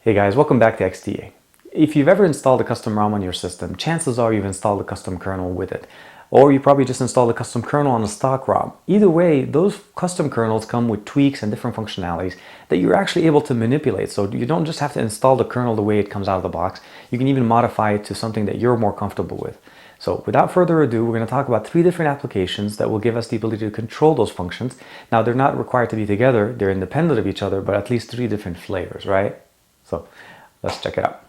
Hey guys, welcome back to XDA. If you've ever installed a custom ROM on your system, chances are you've installed a custom kernel with it. Or you probably just installed a custom kernel on a stock ROM. Either way, those custom kernels come with tweaks and different functionalities that you're actually able to manipulate. So you don't just have to install the kernel the way it comes out of the box. You can even modify it to something that you're more comfortable with. So without further ado, we're going to talk about 3 different applications that will give us the ability to control those functions. Now, they're not required to be together. They're independent of each other, but at least 3 different flavors, right? So let's check it out.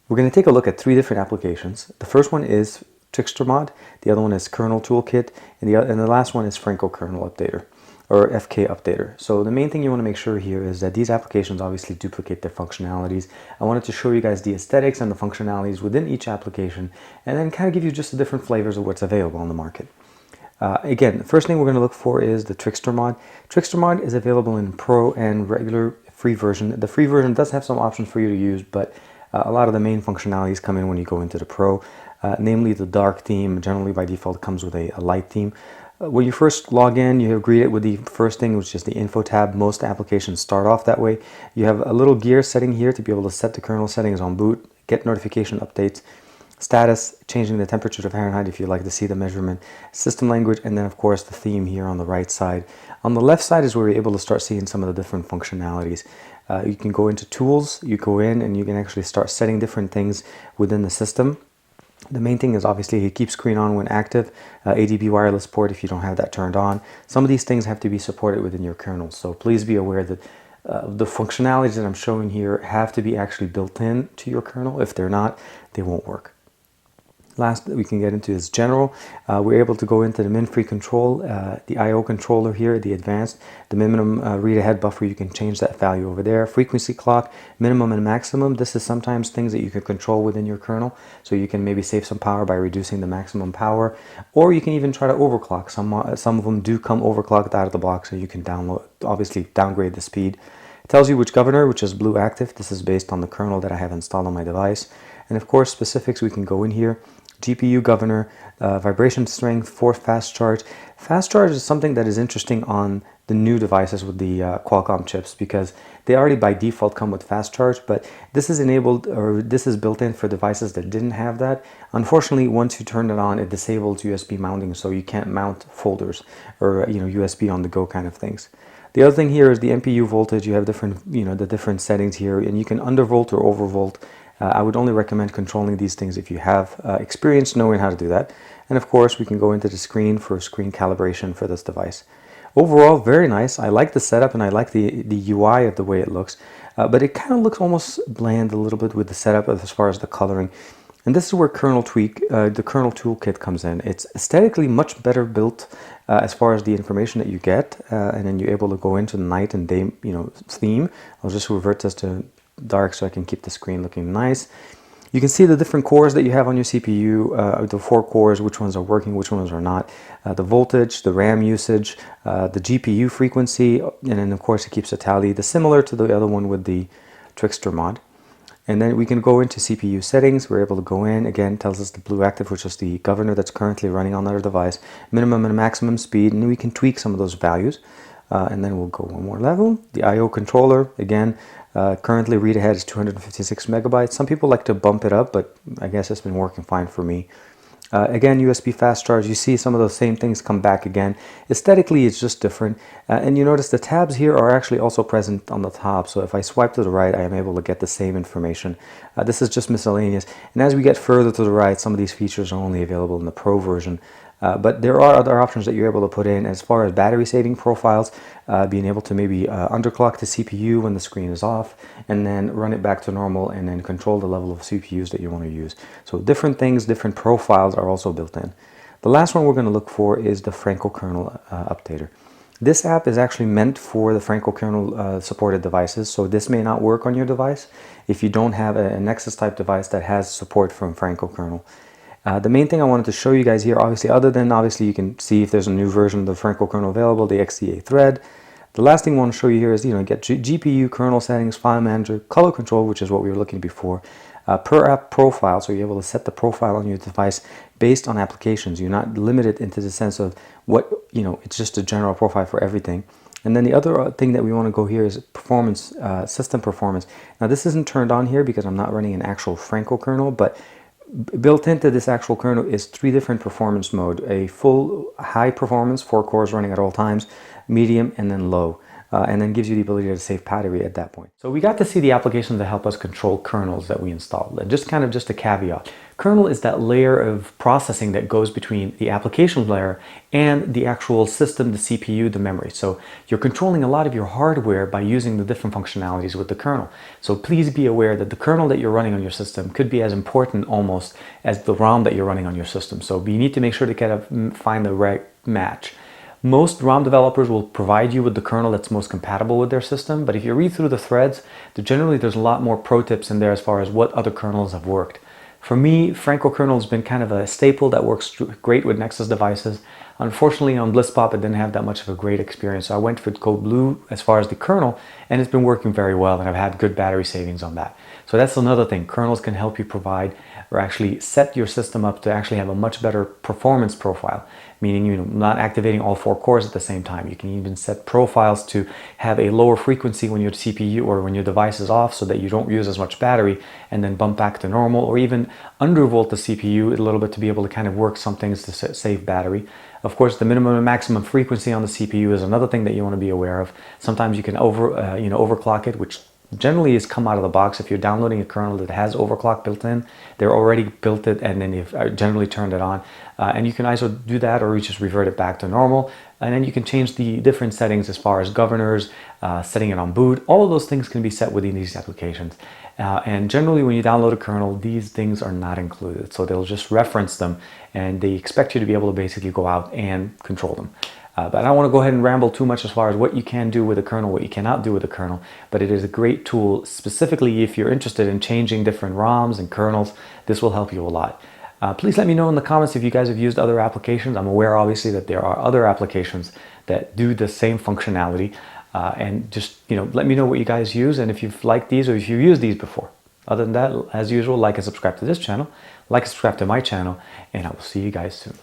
We're going to take a look at 3 different applications. The first one is Trickster Mod, the other one is Kernel Toolkit, and the last one is Frankl Kernel Updater, or FKupdater. So the main thing you want to make sure here is that these applications obviously duplicate their functionalities. I wanted to show you guys the aesthetics and the functionalities within each application, and then kind of give you just the different flavors of what's available on the market. Again, the first thing we're going to look for is the Trickster Mod. Trickster Mod is available in Pro and regular free version. The free version does have some options for you to use, but a lot of the main functionalities come in when you go into the Pro, namely the dark theme. Generally by default comes with a light theme. When you first log in, you are greeted with the first thing, which is the info tab. Most applications start off that way. You have a little gear setting here to be able to set the kernel settings on boot, get notification updates, status, changing the temperature to Fahrenheit if you like to see the measurement, system language, and then of course the theme here on the right side. On the left side is where you're able to start seeing some of the different functionalities. You can go into tools, you go in and you can actually start setting different things within the system. The main thing is obviously keep screen on when active, ADB wireless port if you don't have that turned on. Some of these things have to be supported within your kernel, so please be aware that the functionalities that I'm showing here have to be actually built in to your kernel. If they're not, they won't work. Last that we can get into is general. We're able to go into the min-free control, the I/O controller here, the advanced, the minimum read-ahead buffer. You can change that value over there. Frequency clock, minimum and maximum. This is sometimes things that you can control within your kernel, so you can maybe save some power by reducing the maximum power, or you can even try to overclock. Some of them do come overclocked out of the box, so you can obviously downgrade the speed. It tells you which governor, which is blue active. This is based on the kernel that I have installed on my device, and of course specifics. We can go in here. GPU governor, vibration strength, force fast charge. Fast charge is something that is interesting on the new devices with the Qualcomm chips, because they already by default come with fast charge, but this is enabled, or this is built in for devices that didn't have that. Unfortunately, once you turn it on, it disables USB mounting, so you can't mount folders or USB on the go kind of things. The other thing here is the MPU voltage. You have different, the different settings here, and you can undervolt or overvolt. I would only recommend controlling these things if you have experience knowing how to do that. And of course, we can go into the screen for screen calibration for this device. Overall, very nice. I like the setup and I like the UI of the way it looks, but it kind of looks almost bland a little bit with the setup as far as the coloring. And this is where the Kernel Toolkit comes in. It's aesthetically much better built as far as the information that you get, and then you're able to go into the night and day theme. I'll just revert this to dark so I can keep the screen looking nice. You can see the different cores that you have on your CPU, the 4 cores, which ones are working, which ones are not, the voltage, the RAM usage, the GPU frequency, and then of course it keeps a tally, similar to the other one with the Trickster Mod. And then we can go into CPU settings. We're able to go in, again, tells us the blue active, which is the governor that's currently running on our device, minimum and maximum speed, and we can tweak some of those values. And then we'll go one more level. The I/O controller, again, currently read ahead is 256 megabytes. Some people like to bump it up, but I guess it's been working fine for me. Again, USB fast charge. You see some of those same things come back again. Aesthetically, it's just different. And you notice the tabs here are actually also present on the top. So if I swipe to the right, I am able to get the same information. This is just miscellaneous. And as we get further to the right, some of these features are only available in the Pro version. But there are other options that you're able to put in as far as battery saving profiles, being able to maybe underclock the CPU when the screen is off, and then run it back to normal, and then control the level of CPUs that you want to use. So different things, different profiles are also built in. The last one we're going to look for is the Frankl Kernel Updater. This app is actually meant for the Frankl kernel supported devices, so this may not work on your device if you don't have a Nexus type device that has support from Frankl kernel. The main thing I wanted to show you guys here, obviously you can see if there's a new version of the Frankl kernel available, the XDA thread. The last thing I want to show you here is, get GPU, kernel settings, file manager, color control, which is what we were looking before, per app profile, so you're able to set the profile on your device based on applications. You're not limited into the sense of what, it's just a general profile for everything. And then the other thing that we want to go here is performance, system performance. Now this isn't turned on here because I'm not running an actual Frankl kernel, but built into this actual kernel is 3 different performance mode: a full high performance, 4 cores running at all times, medium, and then low. And then gives you the ability to save battery at that point. So we got to see the applications that help us control kernels that we installed. And just a caveat. Kernel is that layer of processing that goes between the application layer and the actual system, the CPU, the memory. So you're controlling a lot of your hardware by using the different functionalities with the kernel. So please be aware that the kernel that you're running on your system could be as important almost as the ROM that you're running on your system. So you need to make sure to kind of find the right match. Most ROM developers will provide you with the kernel that's most compatible with their system, but if you read through the threads, generally there's a lot more pro tips in there as far as what other kernels have worked. For me, Frankl kernel has been kind of a staple that works great with Nexus devices. Unfortunately, on BlissPop, it didn't have that much of a great experience, so I went with Code Blue as far as the kernel, and it's been working very well, and I've had good battery savings on that. So that's another thing. Kernels can help you provide or actually set your system up to actually have a much better performance profile, meaning not activating all 4 cores at the same time. You can even set profiles to have a lower frequency when your CPU or when your device is off so that you don't use as much battery, and then bump back to normal, or even undervolt the CPU a little bit to be able to kind of work some things to save battery. Of course, the minimum and maximum frequency on the CPU is another thing that you want to be aware of. Sometimes you can overclock it, which generally is come out of the box. If you're downloading a kernel that has overclock built in, they're already built it, and then you've generally turned it on. And you can either do that or you just revert it back to normal. And then you can change the different settings as far as governors, setting it on boot. All of those things can be set within these applications. And generally when you download a kernel, these things are not included. So they'll just reference them, and they expect you to be able to basically go out and control them. But I don't want to go ahead and ramble too much as far as what you can do with a kernel, what you cannot do with a kernel, but it is a great tool, specifically if you're interested in changing different ROMs and kernels. This will help you a lot. Please let me know in the comments if you guys have used other applications. I'm aware, obviously, that there are other applications that do the same functionality. And just, let me know what you guys use and if you've liked these or if you've used these before. Other than that, as usual, like and subscribe to this channel, like and subscribe to my channel, and I will see you guys soon.